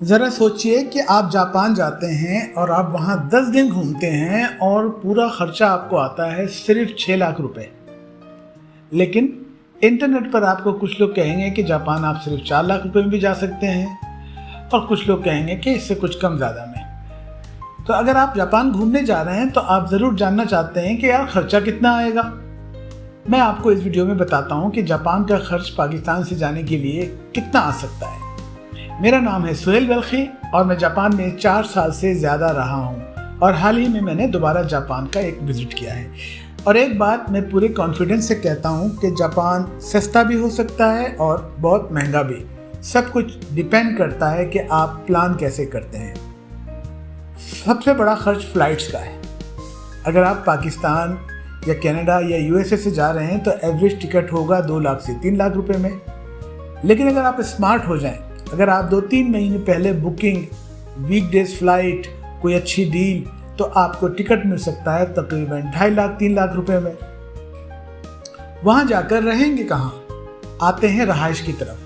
ज़रा सोचिए कि आप जापान जाते हैं और आप वहाँ 10 दिन घूमते हैं और पूरा खर्चा आपको आता है सिर्फ 6 लाख रुपए। लेकिन इंटरनेट पर आपको कुछ लोग कहेंगे कि जापान आप सिर्फ 4 लाख रुपए में भी जा सकते हैं और कुछ लोग कहेंगे कि इससे कुछ कम ज़्यादा में। तो अगर आप जापान घूमने जा रहे हैं तो आप ज़रूर जानना चाहते हैं कि यार खर्चा कितना आएगा। मैं आपको इस वीडियो में बताता हूँ कि जापान का खर्च पाकिस्तान से जाने के लिए कितना आ सकता है। मेरा नाम है सुहेल बल्खी और मैं जापान में 4 साल से ज़्यादा रहा हूँ और हाल ही में मैंने दोबारा जापान का एक विज़िट किया है। और एक बात मैं पूरे कॉन्फिडेंस से कहता हूँ कि जापान सस्ता भी हो सकता है और बहुत महंगा भी। सब कुछ डिपेंड करता है कि आप प्लान कैसे करते हैं। सबसे बड़ा खर्च फ़्लाइट्स का है। अगर आप पाकिस्तान या कनाडा या यूएसए से जा रहे हैं तो एवरेज टिकट होगा 2 लाख से 3 लाख रुपए में। लेकिन अगर आप स्मार्ट हो जाएं, अगर आप 2-3 महीने पहले बुकिंग, वीकडेज फ्लाइट, कोई अच्छी डील, तो आपको टिकट मिल सकता है तकरीबन 2.5 लाख 3 लाख रुपए में। वहाँ जाकर रहेंगे कहाँ? आते हैं रहाइश की तरफ।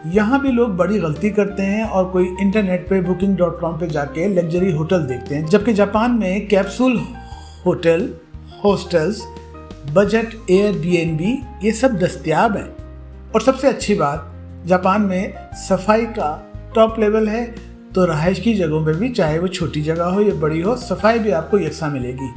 यहाँ भी लोग बड़ी गलती करते हैं और कोई इंटरनेट पे booking.com पे जाके लग्जरी होटल देखते हैं, जबकि जापान में capsule hotel, hostels, budget Airbnb ये सब दस्तयाब हैं। और सबसे अच्छी बात, जापान में सफाई का टॉप लेवल है, तो रहाइश की जगहों में भी, चाहे वो छोटी जगह हो या बड़ी हो, सफाई भी आपको यकसा मिलेगी।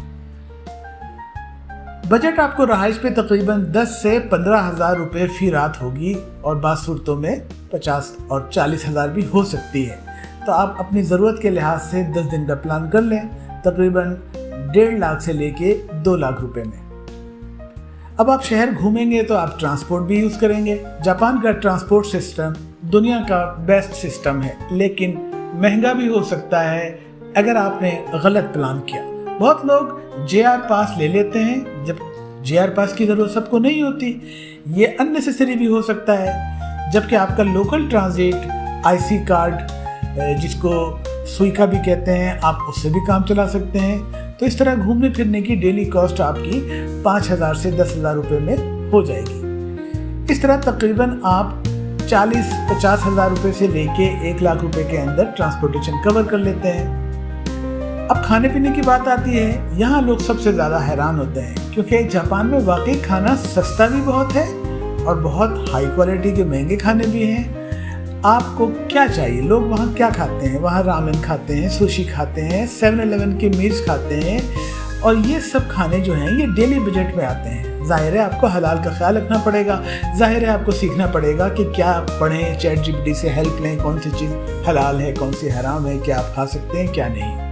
बजट आपको रहाइश पे तकरीबन 10 से 15 हज़ार रुपये फी रात होगी और बाज़ सूरतों में 50 और 40 हज़ार भी हो सकती है। तो आप अपनी ज़रूरत के लिहाज से 10 दिन का प्लान कर लें, तकरीबन 1.5 लाख से लेके 2 लाख रुपए में। अब आप शहर घूमेंगे तो आप ट्रांसपोर्ट भी यूज़ करेंगे। जापान का ट्रांसपोर्ट सिस्टम दुनिया का बेस्ट सिस्टम है, लेकिन महंगा भी हो सकता है अगर आपने गलत प्लान किया। बहुत लोग JR पास ले लेते हैं, जब JR पास की ज़रूरत सबको नहीं होती। ये अननेसेसरी भी हो सकता है, जबकि आपका लोकल ट्रांजिट IC कार्ड, जिसको सुइका भी कहते हैं, आप उससे भी काम चला सकते हैं। तो इस तरह घूमने फिरने की डेली कॉस्ट आपकी 5,000 से 10,000 रुपये में हो जाएगी। इस तरह तकरीबन आप 40-50 हज़ार रुपये से लेके 1 लाख रुपए के अंदर ट्रांसपोर्टेशन कवर कर लेते हैं। अब खाने पीने की बात आती है। यहाँ लोग सबसे ज़्यादा हैरान होते हैं, क्योंकि जापान में वाकई खाना सस्ता भी बहुत है और बहुत हाई क्वालिटी के महंगे खाने भी हैं। आपको क्या चाहिए? लोग वहाँ क्या खाते हैं? वहाँ रामेन खाते हैं, सुशी खाते हैं, 7-Eleven के मील्स खाते हैं, और ये सब खाने जो हैं ये डेली बजट में आते हैं। ज़ाहिर है आपको हलाल का ख्याल रखना पड़ेगा। ज़ाहिर है आपको सीखना पड़ेगा कि क्या पढ़ें, ChatGPT से हेल्प लें, कौन सी चीज़ हलाल है, कौन सी हराम है, क्या आप खा सकते हैं, क्या नहीं।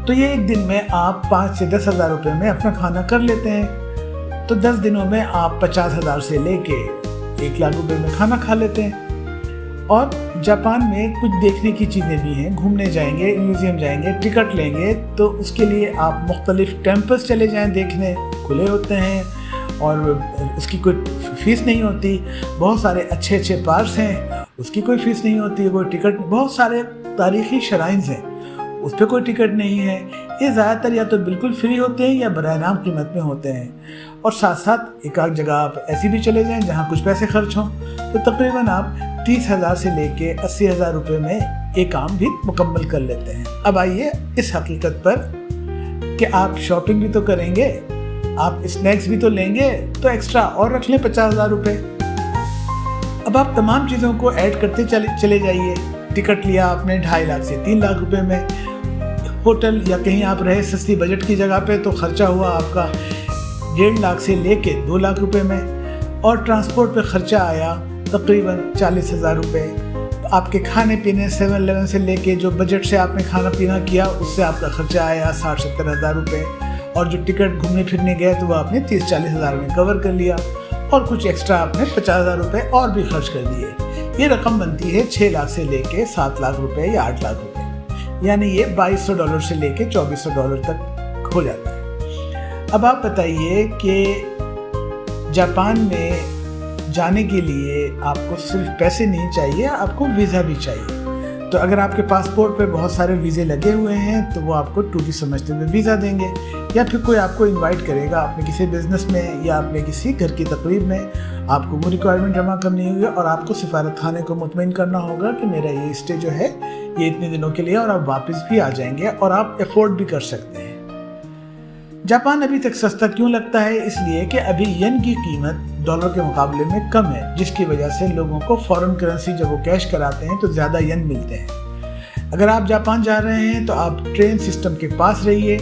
तो ये एक दिन में आप 5 से 10 हज़ार रुपये में अपना खाना कर लेते हैं। तो 10 दिनों में आप 50 हज़ार से लेके 1 लाख रुपये में खाना खा लेते हैं। और जापान में कुछ देखने की चीज़ें भी हैं। घूमने जाएंगे, म्यूज़ियम जाएंगे, टिकट लेंगे, तो उसके लिए आप मुख्तलिफ टेम्पल्स चले जाएं देखने, खुले होते हैं और उसकी कोई फ़ीस नहीं होती। बहुत सारे अच्छे अच्छे पार्क्स हैं, उसकी कोई फ़ीस नहीं होती, कोई टिकट। बहुत सारे तारीख़ी शराइन्स हैं, उस पर कोई टिकट नहीं है। ये ज़्यादातर या तो बिल्कुल फ्री होते हैं या बराए नाम कीमत में होते हैं। और साथ साथ एक आध जगह आप ऐसी भी चले जाएं जहाँ कुछ पैसे खर्च हों। तो तकरीबन आप 30 हज़ार से लेके 80 हज़ार रुपये में एक काम भी मुकम्मल कर लेते हैं। अब आइए इस हकीकत पर कि आप शॉपिंग भी तो करेंगे, आप स्नैक्स भी तो लेंगे, तो एक्स्ट्रा और रख लें 50 हज़ार रुपये। अब आप तमाम चीज़ों को ऐड करते चले जाइए। टिकट लिया आपने 2.5 लाख से 3 लाख रुपये में, होटल या कहीं आप रहे सस्ती बजट की जगह पे, तो खर्चा हुआ आपका 1.5 लाख से लेके 2 लाख रुपये में। और ट्रांसपोर्ट पे खर्चा आया तकरीबन 40 हज़ार रुपये। आपके खाने पीने 7-Eleven से लेके जो बजट से आपने खाना पीना किया, उससे आपका खर्चा आया 60-70 हज़ार रुपये। और जो टिकट घूमने फिरने गए तो वो आपने 30-40 हज़ार में कवर कर लिया, और कुछ एक्स्ट्रा आपने 50 हज़ार रुपये और भी खर्च कर दिए। ये रकम बनती है 6 लाख से लेके 7 लाख रुपये या 8 लाख रुपये, यानी ये $2200 से लेके $2400 तक हो जाता है। अब आप बताइए कि जापान में जाने के लिए आपको सिर्फ पैसे नहीं चाहिए, आपको वीज़ा भी चाहिए। तो अगर आपके पासपोर्ट पे बहुत सारे वीज़े लगे हुए हैं तो वो आपको टूरिस्ट समझते हुए वीज़ा देंगे, या फिर कोई आपको इनवाइट करेगा अपने किसी बिज़नेस में या अपने किसी घर की तकरीब में, आपको वो रिक्वायरमेंट जमा करनी होगी और आपको सिफारत खाने को मुतमईन करना होगा कि मेरा ये स्टे जो है ये इतने दिनों के लिए और आप वापस भी आ जाएंगे और आप अफोर्ड भी कर सकते हैं। जापान अभी तक सस्ता क्यों लगता है? इसलिए कि अभी येन की कीमत डॉलर के मुकाबले में कम है, जिसकी वजह से लोगों को फॉरेन करेंसी जब वो कैश कराते हैं तो ज़्यादा येन मिलते हैं। अगर आप जापान जा रहे हैं तो आप ट्रेन सिस्टम के पास रहिए,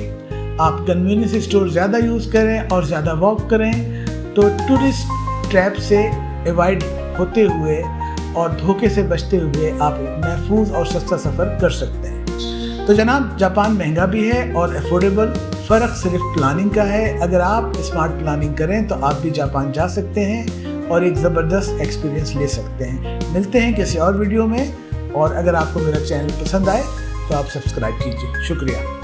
आप कन्वीनियंस स्टोर ज़्यादा यूज़ करें और ज़्यादा वॉक करें, तो टूरिस्ट ट्रैप से अवॉइड होते हुए और धोखे से बचते हुए आप एक महफूज और सस्ता सफ़र कर सकते हैं। तो जनाब, जापान महंगा भी है और अफोर्डेबल, फ़र्क सिर्फ प्लानिंग का है। अगर आप स्मार्ट प्लानिंग करें तो आप भी जापान जा सकते हैं और एक ज़बरदस्त एक्सपीरियंस ले सकते हैं। मिलते हैं किसी और वीडियो में, और अगर आपको मेरा चैनल पसंद आए तो आप सब्सक्राइब कीजिए। शुक्रिया।